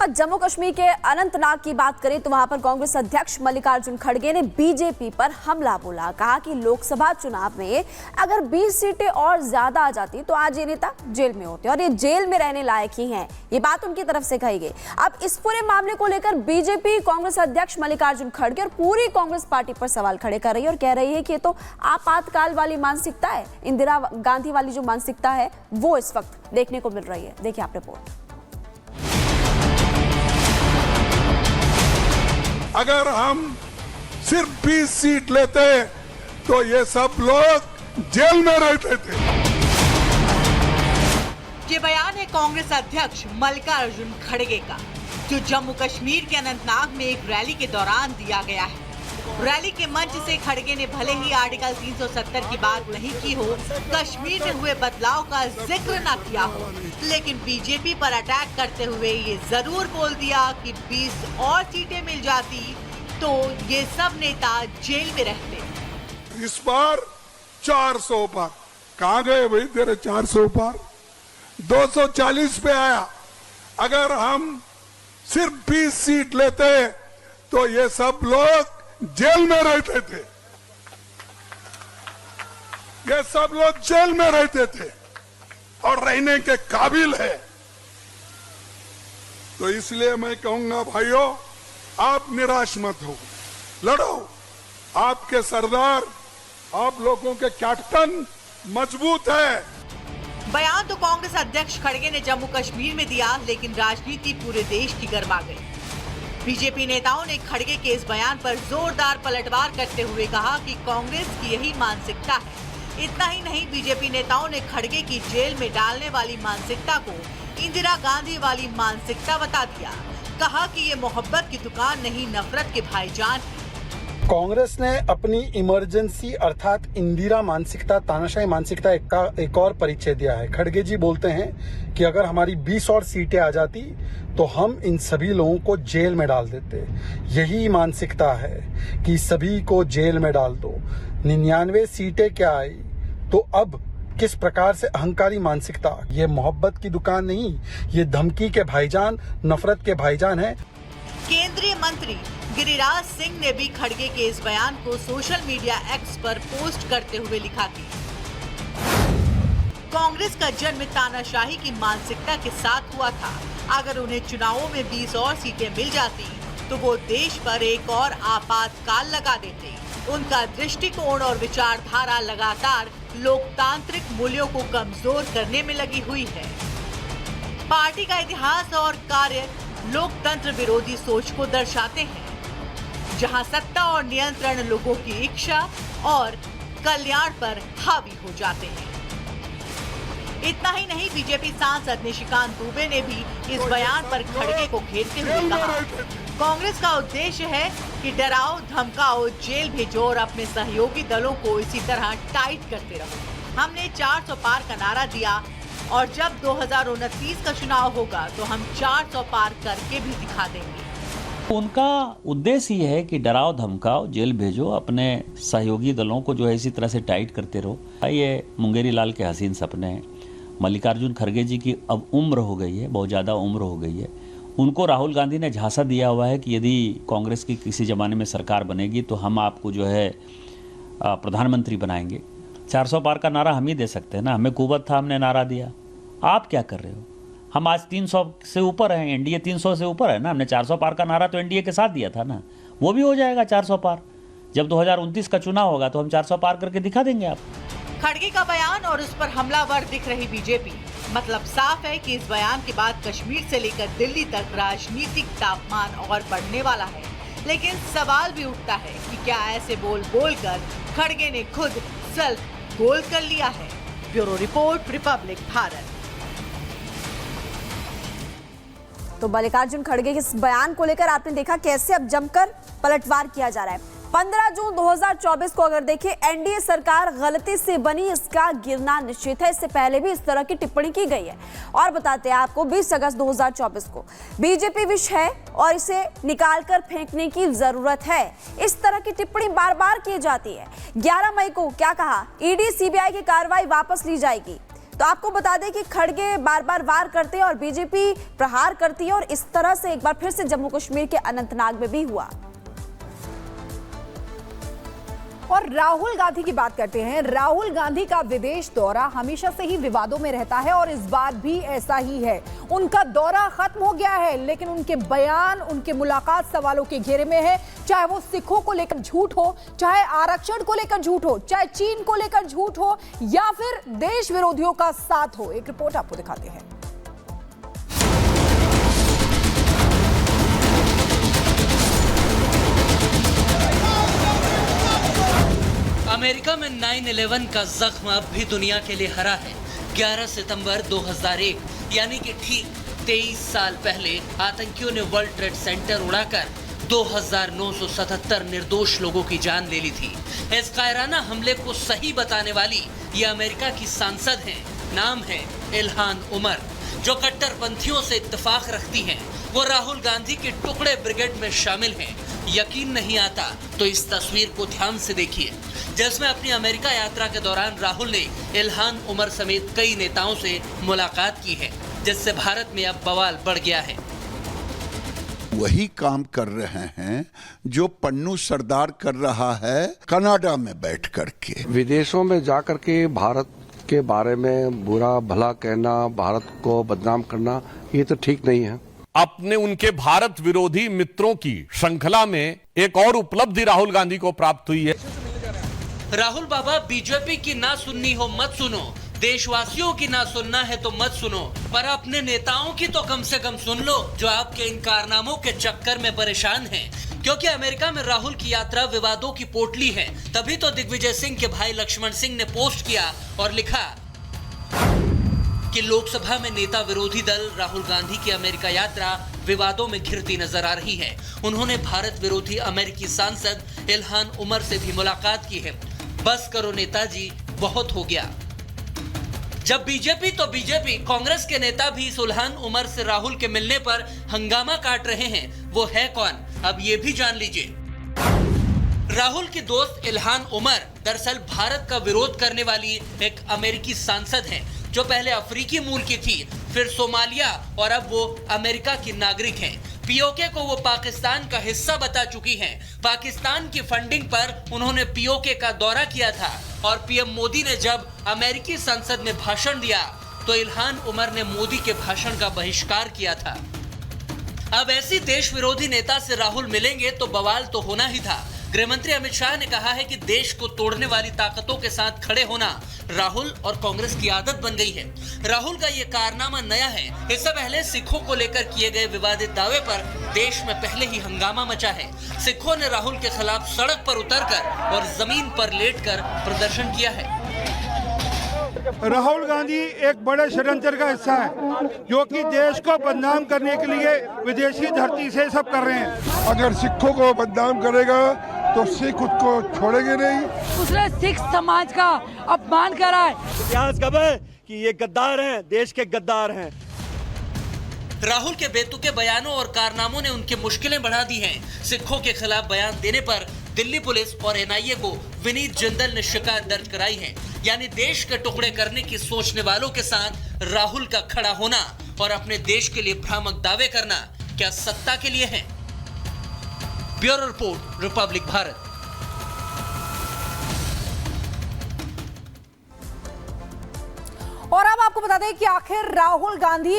जम्मू कश्मीर के अनंतनाग की बात करें तो वहां पर कांग्रेस अध्यक्ष मल्लिकार्जुन खड़गे ने बीजेपी पर हमला बोला। कहा कि लोकसभा चुनाव में अगर 20 सीटें और ज्यादा आ जाती तो आज ये नेता जेल में होते और ये जेल में रहने लायक ही हैं। ये बात उनकी तरफ से कही गई। अब इस पूरे मामले को लेकर बीजेपी कांग्रेस अध्यक्ष मल्लिकार्जुन खड़गे और पूरी कांग्रेस पार्टी पर सवाल खड़े कर रही है और कह रही है कि ये तो आपातकाल वाली मानसिकता है, इंदिरा गांधी वाली जो मानसिकता है वो इस वक्त देखने को मिल रही है। देखिए आप रिपोर्ट। अगर हम सिर्फ 20 सीट लेते तो ये सब लोग जेल में रहते थे। ये बयान है कांग्रेस अध्यक्ष मल्लिकार्जुन खड़गे का, जो जम्मू कश्मीर के अनंतनाग में एक रैली के दौरान दिया गया है। रैली के मंच से खड़गे ने भले ही आर्टिकल 370 की बात नहीं की हो, कश्मीर में हुए बदलाव का जिक्र न किया हो, लेकिन बीजेपी पर अटैक करते हुए ये जरूर बोल दिया कि 20 और सीटें मिल जाती तो ये सब नेता जेल में रहते। इस बार 400 पार। कहाँ गए भाई तेरे 400 पार? 240 पे आया। अगर हम सिर्फ 20 सीट लेते तो ये सब लोग जेल में रहते थे। ये सब लोग जेल में रहते थे और रहने के काबिल है। तो इसलिए मैं कहूंगा भाइयों, आप निराश मत हो, लड़ो। आपके सरदार, आप लोगों के कैप्टन मजबूत है। बयान तो कांग्रेस अध्यक्ष खड़गे ने जम्मू कश्मीर में दिया, लेकिन राजनीति पूरे देश की गर्मा गई। बीजेपी नेताओं ने खड़गे के इस बयान पर जोरदार पलटवार करते हुए कहा कि कांग्रेस की यही मानसिकता है। इतना ही नहीं, बीजेपी नेताओं ने खड़गे की जेल में डालने वाली मानसिकता को इंदिरा गांधी वाली मानसिकता बता दिया। कहा कि ये मोहब्बत की दुकान नहीं, नफरत के भाईजान। कांग्रेस ने अपनी इमरजेंसी अर्थात इंदिरा मानसिकता, तानाशाही मानसिकता का एक और परिचय दिया है। खड़गे जी बोलते हैं कि अगर हमारी 20 और सीटें आ जाती तो हम इन सभी लोगों को जेल में डाल देते। यही मानसिकता है कि सभी को जेल में डाल दो। 99 सीटें क्या आई तो अब किस प्रकार से अहंकारी मानसिकता। ये मोहब्बत की दुकान नहीं, ये धमकी के भाईजान, नफरत के भाईजान है। केंद्रीय मंत्री गिरिराज सिंह ने भी खड़गे के इस बयान को सोशल मीडिया एक्स पर पोस्ट करते हुए लिखा कि कांग्रेस का जन्म तानाशाही की मानसिकता के साथ हुआ था। अगर उन्हें चुनावों में 20 और सीटें मिल जाती तो वो देश पर एक और आपातकाल लगा देते। उनका दृष्टिकोण और विचारधारा लगातार लोकतांत्रिक मूल्यों को कमजोर करने में लगी हुई है। पार्टी का इतिहास और कार्य लोकतंत्र विरोधी सोच को दर्शाते हैं, जहां सत्ता और नियंत्रण लोगों की इच्छा और कल्याण पर हावी हो जाते हैं। इतना ही नहीं, बीजेपी सांसद निशिकांत दुबे ने भी इस बयान पर खड़गे को घेरते हुए कहा, कांग्रेस का उद्देश्य है कि डराओ, धमकाओ, जेल भेजो और अपने सहयोगी दलों को इसी तरह टाइट करते रहो। हमने 400 पार का नारा दिया और जब 2029 का चुनाव होगा तो हम 400 पार करके भी दिखा देंगे। उनका उद्देश्य ये है कि डराओ, धमकाओ, जेल भेजो, अपने सहयोगी दलों को जो है इसी तरह से टाइट करते रहो। ये मुंगेरी लाल के हसीन सपने हैं। मल्लिकार्जुन खड़गे जी की अब उम्र हो गई है, बहुत ज़्यादा उम्र हो गई है। उनको राहुल गांधी ने झांसा दिया हुआ है कि यदि कांग्रेस की किसी ज़माने में सरकार बनेगी तो हम आपको जो है प्रधानमंत्री बनाएंगे। 400 पार का नारा हम ही दे सकते हैं ना, हमें कुवत था, हमने नारा दिया। आप क्या कर रहे हो? हम आज 300 से ऊपर हैं, एनडीए 300 से ऊपर है ना। हमने 400 पार का नारा तो एनडीए के साथ दिया था ना, वो भी हो जाएगा 400 पार। जब 2029 का चुनाव होगा तो हम 400 पार करके दिखा देंगे आप। खड़गे का बयान और उस पर हमलावर दिख रही बीजेपी, मतलब साफ है कि इस बयान के बाद कश्मीर से लेकर दिल्ली तक राजनीतिक तापमान और बढ़ने वाला है। लेकिन सवाल भी उठता है कि क्या ऐसे बोल कर खड़गे ने खुद सेल्फ गोल कर लिया है। Bureau report, Republic Bharat. तो मल्लिकार्जुन खड़गे के इस बयान को लेकर आपने देखा कैसे अब जमकर पलटवार किया जा रहा है। 15 जून 2024 को अगर देखें, एनडीए सरकार गलती से बनी, इसका गिरना निश्चित है। इससे पहले भी इस तरह की टिप्पणी की गई है। और बताते हैं आपको, 20 अगस्त 2024 को बीजेपी विष है और इसे निकालकर फेंकने की जरूरत है। इस तरह की टिप्पणी बार बार की जाती है। 11 मई को क्या कहा? ईडी सीबीआई की कार्रवाई वापस ली जाएगी। तो आपको बता दें कि खड़गे बार बार वार करते हैं और बीजेपी प्रहार करती है और इस तरह से एक बार फिर से जम्मू कश्मीर के अनंतनाग में भी हुआ। और राहुल गांधी की बात करते हैं। राहुल गांधी का विदेश दौरा हमेशा से ही विवादों में रहता है और इस बार भी ऐसा ही है। उनका दौरा खत्म हो गया है, लेकिन उनके बयान, उनके मुलाकात सवालों के घेरे में है। चाहे वो सिखों को लेकर झूठ हो, चाहे आरक्षण को लेकर झूठ हो, चाहे चीन को लेकर झूठ हो, या फिर देश विरोधियों का साथ हो। एक रिपोर्ट आपको दिखाते हैं। अमेरिका में 9/11 का जख्म अब भी दुनिया के लिए हरा है। 11 सितंबर 2001 यानी कि ठीक 23 साल पहले आतंकियों ने वर्ल्ड ट्रेड सेंटर उड़ाकर 2977 निर्दोष लोगों की जान ले ली थी। इस कायराना हमले को सही बताने वाली ये अमेरिका की सांसद हैं। नाम है इल्हान उमर, जो कट्टरपंथियों से इत्तेफाक रखती हैं। वो राहुल गांधी के टुकड़े ब्रिगेड में शामिल हैं। यकीन नहीं आता तो इस तस्वीर को ध्यान से देखिए, जिसमें अपनी अमेरिका यात्रा के दौरान राहुल ने इल्हान उमर समेत कई नेताओं से मुलाकात की है, जिससे भारत में अब बवाल बढ़ गया है। वही काम कर रहे हैं जो पन्नू सरदार कर रहा है कनाडा में बैठ करके। विदेशों में जाकर के भारत के बारे में बुरा भला कहना, भारत को बदनाम करना, ये तो ठीक नहीं है। अपने उनके भारत विरोधी मित्रों की श्रृंखला में एक और उपलब्धि राहुल गांधी को प्राप्त हुई है। राहुल बाबा, बीजेपी की ना सुननी हो मत सुनो, देशवासियों की ना सुनना है तो मत सुनो, पर अपने नेताओं की तो कम से कम सुन लो, जो आपके इन कारनामों के चक्कर में परेशान हैं। क्योंकि अमेरिका में राहुल की यात्रा विवादों की पोटली है। तभी तो दिग्विजय सिंह के भाई लक्ष्मण सिंह ने पोस्ट किया और लिखा कि लोकसभा में नेता विरोधी दल राहुल गांधी की अमेरिका यात्रा विवादों में घिरती नजर आ रही है। उन्होंने भारत विरोधी अमेरिकी सांसद इल्हान उमर से भी मुलाकात की है। बस करो नेताजी, बहुत हो गया। जब बीजेपी तो बीजेपी, कांग्रेस के नेता भी इस इल्हान उमर से राहुल के मिलने पर हंगामा काट रहे हैं। वो है कौन, अब ये भी जान लीजिए। राहुल की दोस्त इल्हान उमर दरअसल भारत का विरोध करने वाली एक अमेरिकी सांसद हैं, जो पहले अफ्रीकी मूल की थी, फिर सोमालिया और अब वो अमेरिका की नागरिक हैं। पीओके को वो पाकिस्तान का हिस्सा बता चुकी हैं। पाकिस्तान की फंडिंग पर उन्होंने पीओके का दौरा किया था और पीएम मोदी ने जब अमेरिकी संसद में भाषण दिया तो इल्हान उमर ने मोदी के भाषण का बहिष्कार किया था। अब ऐसी देश विरोधी नेता से राहुल मिलेंगे तो बवाल तो होना ही था। गृहमंत्री अमित शाह ने कहा है कि देश को तोड़ने वाली ताकतों के साथ खड़े होना राहुल और कांग्रेस की आदत बन गई है। राहुल का ये कारनामा नया है। इससे पहले सिखों को लेकर किए गए विवादित दावे पर देश में पहले ही हंगामा मचा है। सिखों ने राहुल के खिलाफ सड़क पर उतरकर और जमीन पर लेटकर प्रदर्शन किया है। राहुल गांधी एक बड़े षड्यंत्र का हिस्सा है, जो कि देश को बदनाम करने के लिए विदेशी धरती से सब कर रहे हैं। अगर सिखों को बदनाम करेगा तो सिख उसको छोड़ेंगे नहीं। उसने सिख समाज का अपमान करा है। इतिहास कब है कि ये गद्दार हैं, देश के गद्दार हैं। राहुल के बेतुके बयानों और कारनामों ने उनकी मुश्किलें बढ़ा दी हैं। सिखों के खिलाफ बयान देने पर दिल्ली पुलिस और एनआईए को विनीत जिंदल ने शिकायत दर्ज कराई है। यानी देश के टुकड़े करने की सोचने वालों के साथ राहुल का खड़ा होना और अपने देश के लिए भ्रामक दावे करना क्या सत्ता के लिए है? Bureau report, Republic Bharat. और अब आपको बता दें कि आखिर राहुल गांधी